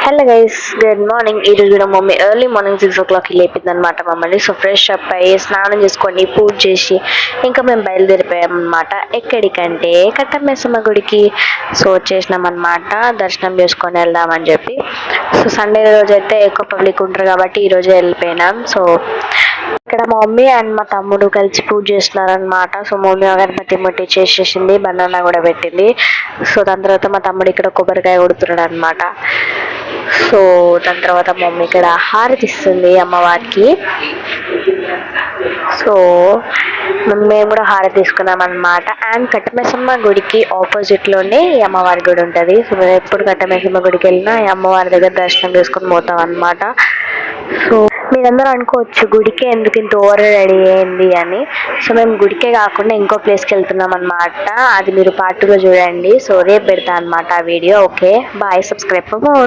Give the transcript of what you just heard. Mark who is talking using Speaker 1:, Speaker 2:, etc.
Speaker 1: Hello guys, good morning. ఈరోజు కూడా mummy early morning 6 o'clock లేపింది అనమాట మమ్మల్ని. సో ఫ్రెష్ అప్ అయ్యి స్నానం చేసుకొని పూజ చేసి ఇంకా మేము బయలుదేరిపోయాం అనమాట. ఎక్కడికంటే కట్టమేసమ్మ గుడికి. సో వచ్చేసినాం అనమాట, దర్శనం చేసుకొని వెళ్దామని చెప్పి. సో సండే రోజు అయితే ఎక్కువ పబ్లిక్ ఉంటారు కాబట్టి ఈరోజే వెళ్ళిపోయినాం. సో ఇక్కడ మా మమ్మీ అండ్ మా తమ్ముడు కలిసి పూజ చేస్తున్నారనమాట. సో మమ్మీ అగరబత్తి ముట్టి చేసేసింది, బనానా కూడా పెట్టింది. సో దాని తర్వాత మా తమ్ముడు ఇక్కడ కొబ్బరికాయ కొడుతున్నాడు అనమాట. సో దాని తర్వాత మమ్మీ ఇక్కడ హారతి ఇస్తుంది అమ్మవారికి. సో మేము కూడా హారతి తీసుకున్నాం అనమాట. అండ్ కట్టమేసమ్మ గుడికి ఆపోజిట్లోనే ఈ అమ్మవారి గుడి ఉంటుంది. సో మేము ఎప్పుడు కట్టమేసమ్మ గుడికి వెళ్ళినా ఈ అమ్మవారి దగ్గర దర్శనం చేసుకొని పోతాం అనమాట. సో మీరందరూ అనుకోవచ్చు గుడికే ఎందుకు ఇంత ఓవర్ రెడీ అయింది అని. సో మేము గుడికే కాకుండా ఇంకో ప్లేస్కి వెళ్తున్నాం అనమాట. అది మీరు పార్ట్ 2లో చూడండి. సో రేపు పెడతా అనమాట ఆ video. Okay bye, subscribe for more.